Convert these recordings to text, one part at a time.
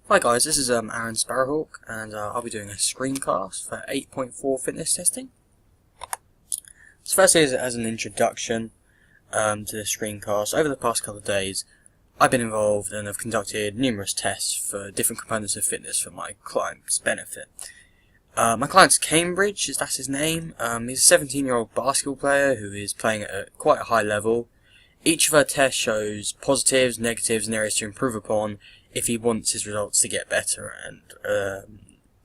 Hi guys, this is Aaron Sparrowhawk, and I'll be doing a screencast for 8.4 fitness testing. So firstly, as an introduction to the screencast, over the past couple of days, I've been involved and have conducted numerous tests for different components of fitness for my client's benefit. My client's Cambridge, that's his name. He's a 17-year-old basketball player who is playing at quite a high level. Each of her tests shows positives, negatives, and areas to improve upon if he wants his results to get better and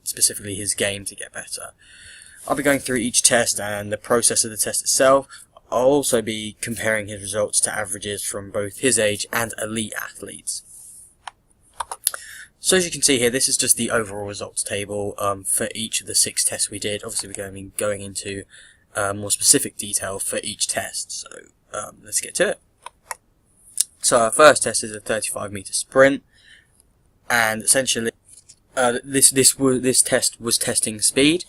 specifically his game to get better. I'll be going through each test and the process of the test itself. I'll also be comparing his results to averages from both his age and elite athletes. So as you can see here, this is just the overall results table for each of the 6 tests we did. Obviously we're going to be going into more specific detail for each test, so let's get to it. So our first test is a 35-meter sprint, and essentially this test was testing speed.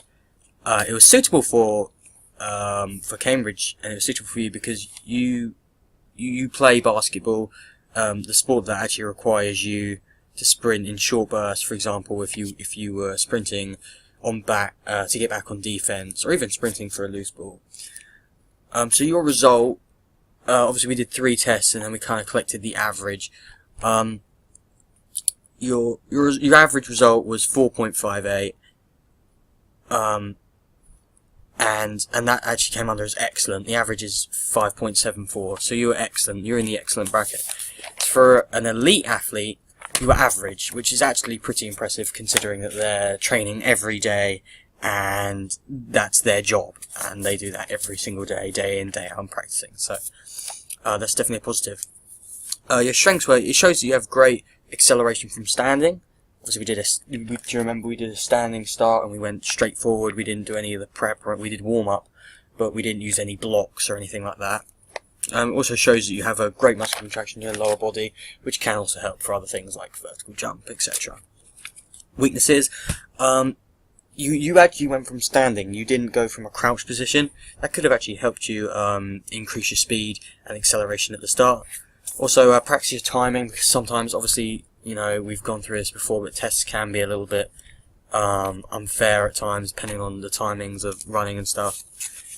It was suitable for Cambridge, and it was suitable for you because you play basketball, the sport that actually requires you to sprint in short bursts. For example, if you were sprinting on back to get back on defense, or even sprinting for a loose ball. So your result, obviously we did 3 tests and then we kind of collected the average. Your average result was 4.58, and that actually came under as excellent. The average is 5.74, so you were excellent. You're in the excellent bracket. For an elite athlete, you were average, which is actually pretty impressive considering that they're training every day and that's their job, and they do that every single day, day in, day out, practicing. So that's definitely a positive. Your strengths were, it shows that you have great acceleration from standing. Obviously do you remember we did a standing start and we went straight forward. We didn't do any of the prep, we did warm up, but we didn't use any blocks or anything like that. It also shows that you have a great muscle contraction in your lower body, which can also help for other things like vertical jump, etc. Weaknesses, you actually went from standing, you didn't go from a crouch position. That could have actually helped you increase your speed and acceleration at the start. Also, practice your timing, because sometimes, obviously, you know, we've gone through this before, but tests can be a little bit unfair at times, depending on the timings of running and stuff.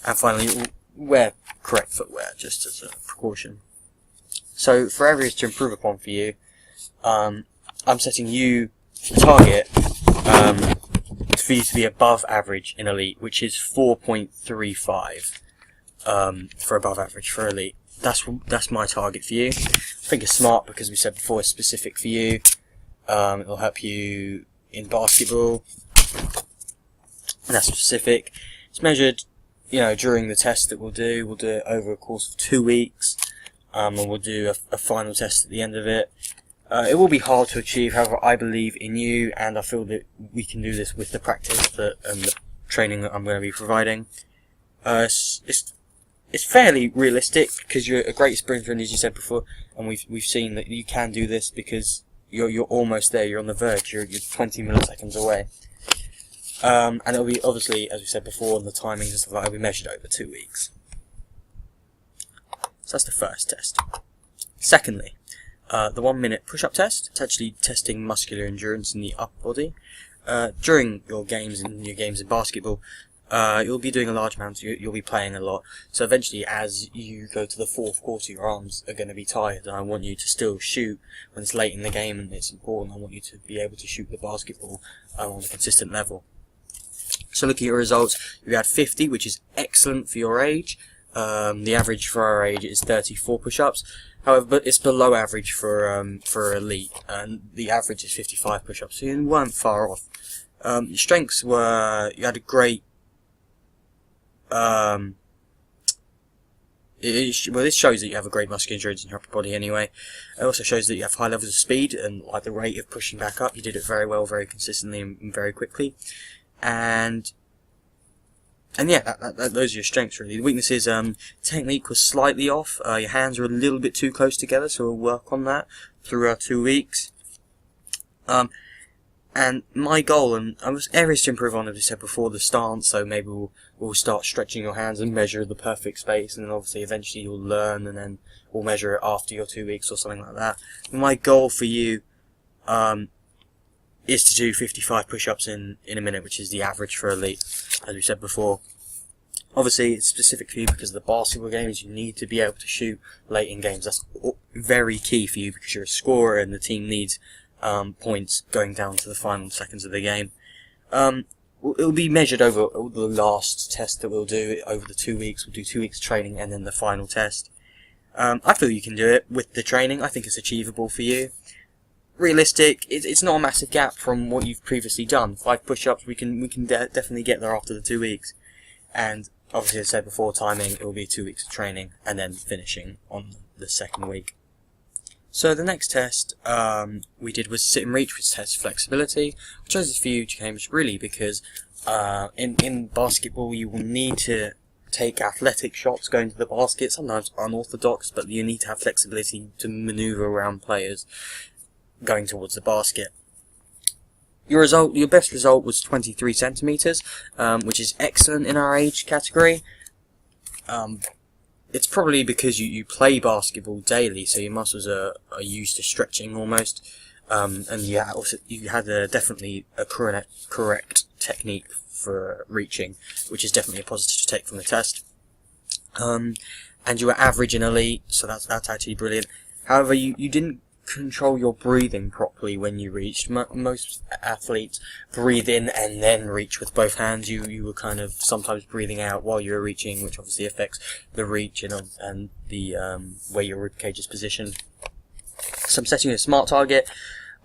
And finally, wear correct footwear, just as a precaution. So, for areas to improve upon for you, I'm setting you the target for you to be above average in elite, which is 4.35 for above average for elite. That's my target for you. I think it's smart because we said before it's specific for you. It'll help you in basketball. And that's specific. It's measured, you know, during the test that we'll do. We'll do it over a course of 2 weeks, and we'll do a final test at the end of it. It will be hard to achieve, however, I believe in you, and I feel that we can do this with the practice and the training that I'm going to be providing. It's fairly realistic because you're a great sprinter, and as you said before, and we've seen that you can do this because you're almost there. You're on the verge. You're 20 milliseconds away. And it'll be, obviously, as we said before, on the timings and stuff like that, will be measured over 2 weeks. So that's the first test. Secondly, the 1-minute push-up test. It's actually testing muscular endurance in the upper body. During your games in basketball, you'll be doing a large amount, you'll be playing a lot. So eventually, as you go to the 4th quarter, your arms are going to be tired, and I want you to still shoot when it's late in the game and it's important. I want you to be able to shoot the basketball on a consistent level. So looking at your results, you had 50, which is excellent for your age. The average for our age is 34 push-ups. However, but it's below average for elite, and the average is 55 push-ups, so you weren't far off. Your strengths were, you had a great well, this shows that you have a great muscular endurance in your upper body anyway. It also shows that you have high levels of speed and like the rate of pushing back up. You did it very well, very consistently, and very quickly. And yeah, those are your strengths really. The weaknesses, technique was slightly off. Your hands are a little bit too close together, so we'll work on that through our 2 weeks. And my goal, and areas to improve on, as I said before, the stance, so maybe we'll start stretching your hands and measure the perfect space, and then obviously eventually you'll learn, and then we'll measure it after your 2 weeks or something like that. And my goal for you is to do 55 push-ups in a minute, which is the average for elite, as we said before. Obviously, it's specific for you because of the basketball games. You need to be able to shoot late in games. That's very key for you because you're a scorer and the team needs points going down to the final seconds of the game. It'll be measured over the last test that we'll do over the 2 weeks. We'll do 2 weeks training and then the final test. I feel you can do it with the training. I think it's achievable for you. Realistic, it's not a massive gap from what you've previously done. 5 push-ups, we can definitely get there after the 2 weeks. And obviously, as I said before, timing, it will be 2 weeks of training and then finishing on the second week. So the next test we did was sit and reach, which tests flexibility. I chose this for you, James, really because in basketball you will need to take athletic shots going to the basket, sometimes unorthodox, but you need to have flexibility to maneuver around players going towards the basket. Your best result was 23 centimeters, which is excellent in our age category. It's probably because you play basketball daily, so your muscles are used to stretching almost, and you had definitely a correct technique for reaching, which is definitely a positive to take from the test. And you were average in elite, so that's actually brilliant. However, you didn't control your breathing properly when you reached. Most athletes breathe in and then reach with both hands. You were kind of sometimes breathing out while you were reaching, which obviously affects the reach and the where your rib cage is positioned. So I'm setting a smart target.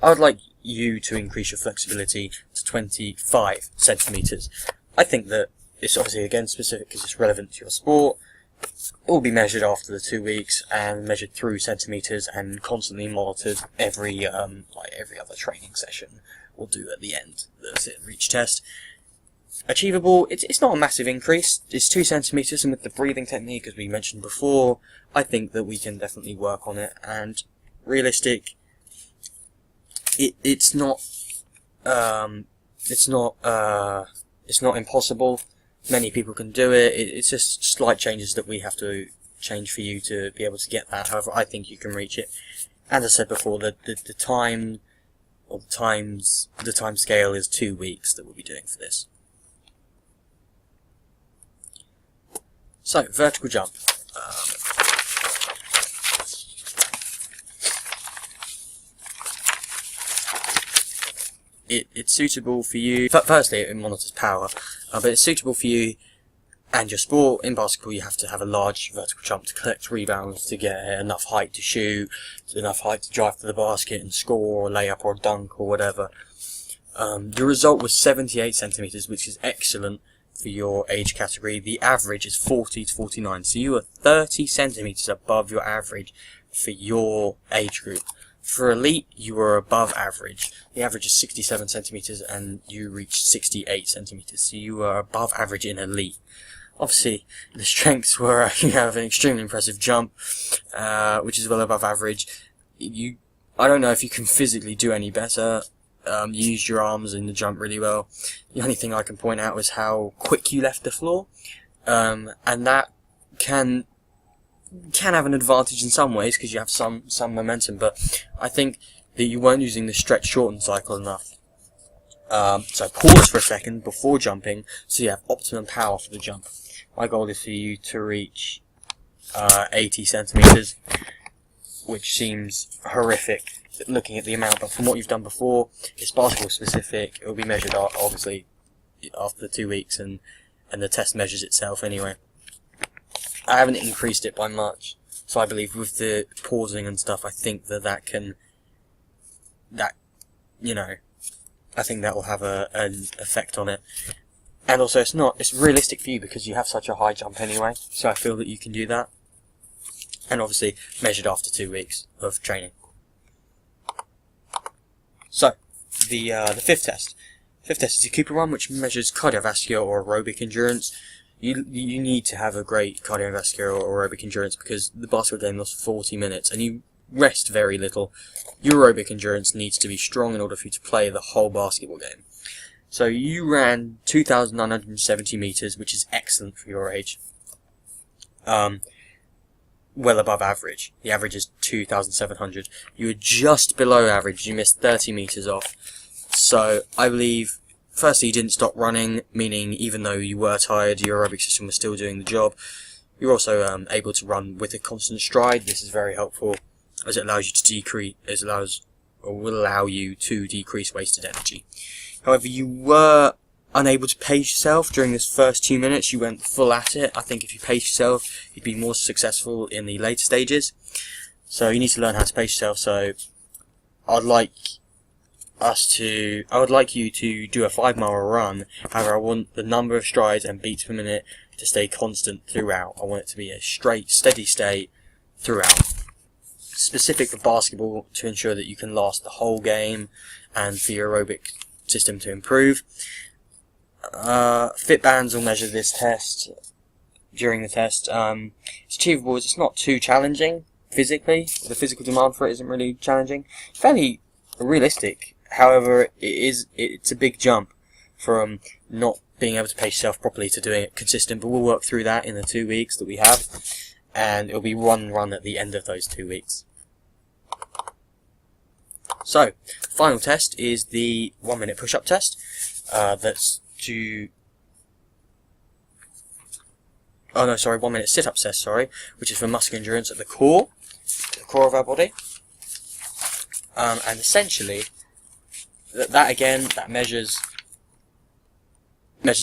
I would like you to increase your flexibility to 25 centimeters. I think that it's obviously again specific because it's relevant to your sport. It will be measured after the 2 weeks and measured through centimeters and constantly monitored every other training session we'll do at the end. The sit and reach test. Achievable. It's not a massive increase. It's 2 centimeters, and with the breathing technique, as we mentioned before, I think that we can definitely work on it. And realistic. It's not impossible. Many people can do it. It's just slight changes that we have to change for you to be able to get that. However, I think you can reach it. As I said before, the time scale is 2 weeks that we'll be doing for this. So, vertical jump. It's suitable for you. Firstly, it monitors power, but it's suitable for you and your sport. In basketball, you have to have a large vertical jump to collect rebounds, to get enough height to shoot, enough height to drive to the basket and score, or lay up, or dunk, or whatever. Your result was 78 centimeters, which is excellent for your age category. The average is 40 to 49, so you are 30 centimeters above your average for your age group. For elite, you were above average. The average is 67 centimeters, and you reached 68 centimeters. So you were above average in elite. Obviously, the strengths were you have an extremely impressive jump, which is well above average. I don't know if you can physically do any better. You used your arms in the jump really well. The only thing I can point out is how quick you left the floor, and that can have an advantage in some ways because you have some momentum, but I think that you weren't using the stretch shorten cycle enough. So pause for a second before jumping so you have optimum power for the jump. My goal is for you to reach 80 centimeters, which seems horrific looking at the amount, but from what you've done before, it's basketball specific. It will be measured obviously after the 2 weeks, and the test measures itself anyway. I haven't increased it by much, so I believe with the pausing and stuff, I think I think that will have an effect on it. And also, it's realistic for you because you have such a high jump anyway, so I feel that you can do that. And obviously, measured after 2 weeks of training. So, the fifth test. Fifth test is the Cooper one, which measures cardiovascular or aerobic endurance. You need to have a great cardiovascular or aerobic endurance because the basketball game lasts 40 minutes and you rest very little. Your aerobic endurance needs to be strong in order for you to play the whole basketball game. So you ran 2,970 meters, which is excellent for your age. Well above average. The average is 2,700. You were just below average. You missed 30 meters off. So I believe, firstly, you didn't stop running, meaning even though you were tired, your aerobic system was still doing the job. You're also able to run with a constant stride. This is very helpful, as it allows you to decrease, will allow you to decrease wasted energy. However, you were unable to pace yourself during this first 2 minutes. You went full at it. I think if you pace yourself, you'd be more successful in the later stages. So you need to learn how to pace yourself. So I would like you to do a 5-mile run. However, I want the number of strides and beats per minute to stay constant throughout. I want it to be a straight, steady state throughout. Specific for basketball, to ensure that you can last the whole game and for your aerobic system to improve. Fitbands will measure this test during the test. It's achievable. It's not too challenging physically. The physical demand for it isn't really challenging. Fairly realistic. However, it's a big jump from not being able to pace yourself properly to doing it consistent. But we'll work through that in the 2 weeks that we have, and it'll be one run at the end of those 2 weeks. So, final test is the 1-minute push-up test. That's to... 1-minute sit-up test, which is for muscular endurance at the core of our body. And essentially, that measures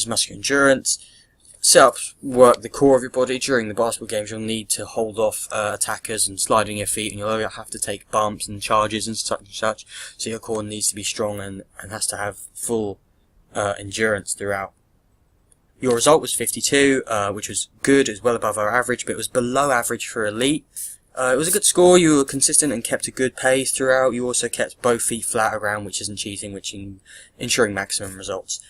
muscular endurance. Sit-ups work the core of your body. During the basketball games, you'll need to hold off attackers and sliding your feet, and you'll have to take bumps and charges and such. So your core needs to be strong and has to have full endurance throughout. Your result was 52, which was good. It was well above our average, but it was below average for elite. It was a good score. You were consistent and kept a good pace throughout. You also kept both feet flat around, which isn't cheating, ensuring maximum results.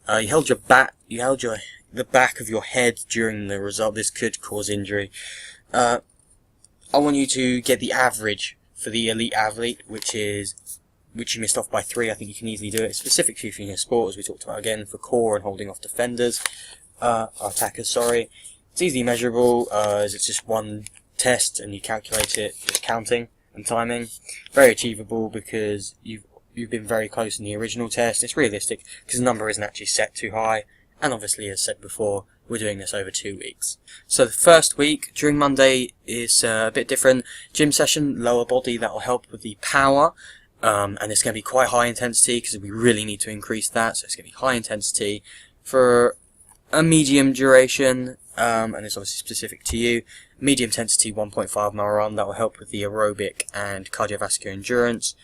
You held the back of your head during the result. This could cause injury. I want you to get the average for the elite athlete, which you missed off by 3. I think you can easily do it. It's specific for your sport, as we talked about again, for core and holding off defenders, attackers. Sorry, it's easily measurable, as it's just one test and you calculate it, just counting and timing. Very achievable because you've been very close in the original test. It's realistic because the number isn't actually set too high. And obviously, as said before, we're doing this over 2 weeks. So the first week, during Monday, is a bit different. Gym session, lower body, that will help with the power. And it's going to be quite high intensity because we really need to increase that. So it's going to be high intensity for a medium duration. And it's obviously specific to you. Medium intensity 1.5 mile run, that will help with the aerobic and cardiovascular endurance.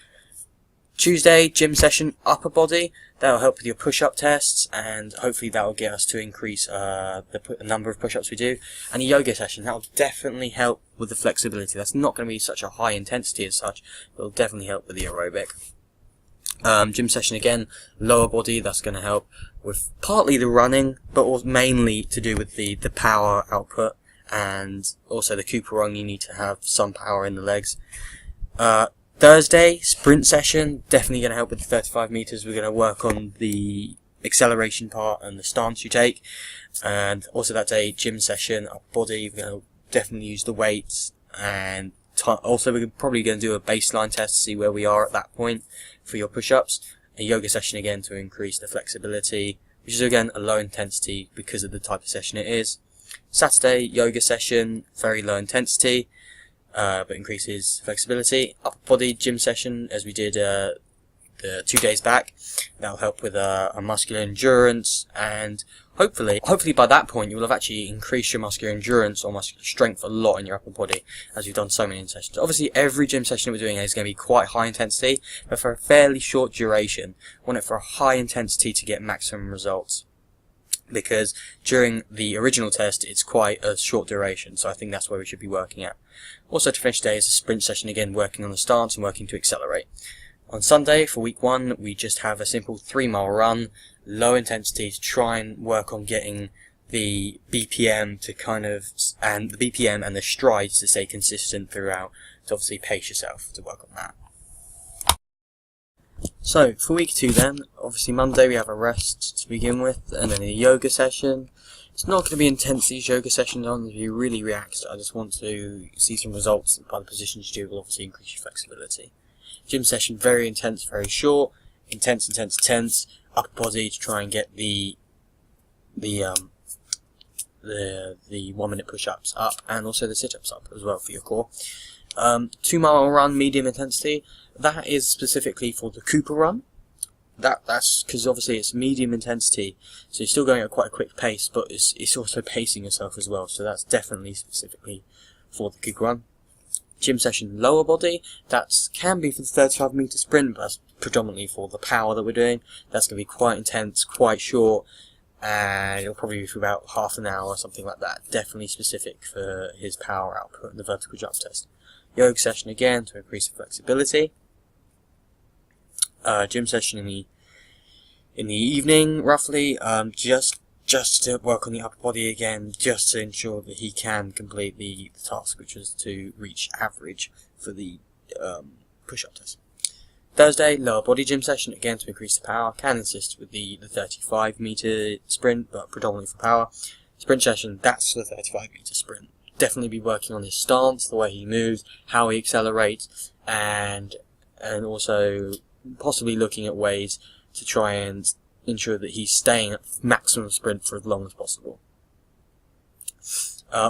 Tuesday, gym session, upper body. That will help with your push-up tests, and hopefully that will get us to increase the number of push-ups we do. And a yoga session, that will definitely help with the flexibility. That's not going to be such a high intensity as such, but it will definitely help with the aerobic. Gym session again, lower body, that's going to help with partly the running, but mainly to do with the power output, and also the Cooper run. You need to have some power in the legs. Thursday, sprint session, definitely going to help with the 35 meters. We're going to work on the acceleration part and the stance you take. And also that day, gym session, upper body, we're going to definitely use the weights. And also we're probably going to do a baseline test to see where we are at that point for your push-ups. A yoga session again to increase the flexibility, which is again a low intensity because of the type of session it is. Saturday, yoga session, very low intensity. But increases flexibility. Upper body gym session, as we did the 2 days back. That'll help with a muscular endurance, and hopefully by that point you will have actually increased your muscular endurance or muscular strength a lot in your upper body, as you've done so many sessions. Obviously, every gym session we're doing is going to be quite high intensity, but for a fairly short duration. I want it for a high intensity to get maximum results, because during the original test it's quite a short duration, so I think that's where we should be working at. Also, to finish today is a sprint session again, working on the stance and working to accelerate. On Sunday, for week 1, we just have a simple 3-mile run, low intensity, to try and work on getting the BPM and the BPM and the strides to stay consistent throughout, to obviously pace yourself to work on that. So, for week 2 then, obviously Monday we have a rest to begin with, and then a yoga session. It's not going to be intense, these yoga sessions aren't to be really relaxed. I just want to see some results by the positions you do will obviously increase your flexibility. Gym session, very intense, very short. intense, upper body to try and get the 1 minute push-ups up, and also the sit-ups up as well for your core. 2 mile run, medium intensity. That is specifically for the Cooper run. That's because obviously it's medium intensity, so you're still going at quite a quick pace, but it's also pacing yourself as well. So that's definitely specifically for the Cooper run. Gym session, lower body. That can be for the 35 meter sprint, but that's predominantly for the power that we're doing. That's going to be quite intense, quite short, and it'll probably be for about half an hour or something like that. Definitely specific for his power output in the vertical jump test. Yoga session again to increase the flexibility. Gym session in the evening, roughly, just to work on the upper body again, just to ensure that he can complete the task, which was to reach average for the push-up test. Thursday, lower body gym session, again to increase the power. Can assist with the 35 meter sprint, but predominantly for power. Sprint session, that's the 35 meter sprint. Definitely be working on his stance, the way he moves, how he accelerates, and also possibly looking at ways to try and ensure that he's staying at maximum sprint for as long as possible.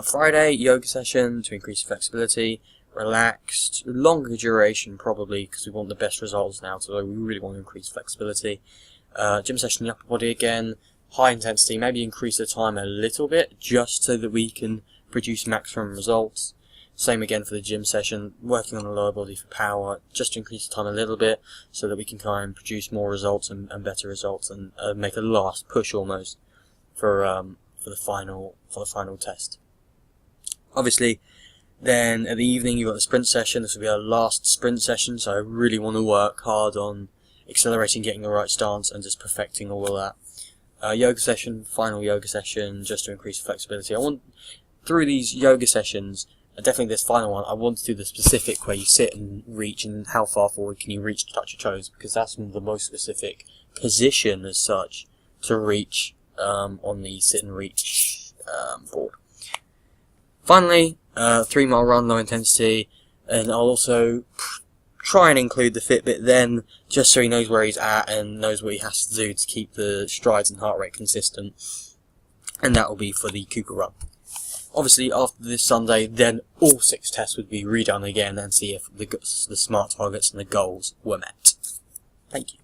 Friday, yoga session to increase flexibility, relaxed, longer duration probably, because we want the best results now, so we really want to increase flexibility. Gym session, the upper body again, high intensity, maybe increase the time a little bit, just so that we can produce maximum results. Same again for the gym session, working on the lower body for power, just to increase the time a little bit, so that we can try and produce more results and better results, and make a last push almost for the final test. Obviously, then at the evening you've got the sprint session. This will be our last sprint session, so I really want to work hard on accelerating, getting the right stance, and just perfecting all of that. Yoga session, final yoga session, just to increase flexibility. I want, through these yoga sessions, definitely this final one, I want to do the specific where you sit and reach, and how far forward can you reach to touch your toes, because that's the most specific position as such to reach on the sit and reach board. Finally, 3 mile run, low intensity, and I'll also try and include the Fitbit then, just so he knows where he's at and knows what he has to do to keep the strides and heart rate consistent, and that will be for the Cooper run. Obviously, after this Sunday, then all 6 tests would be redone again and see if the SMART targets and the goals were met. Thank you.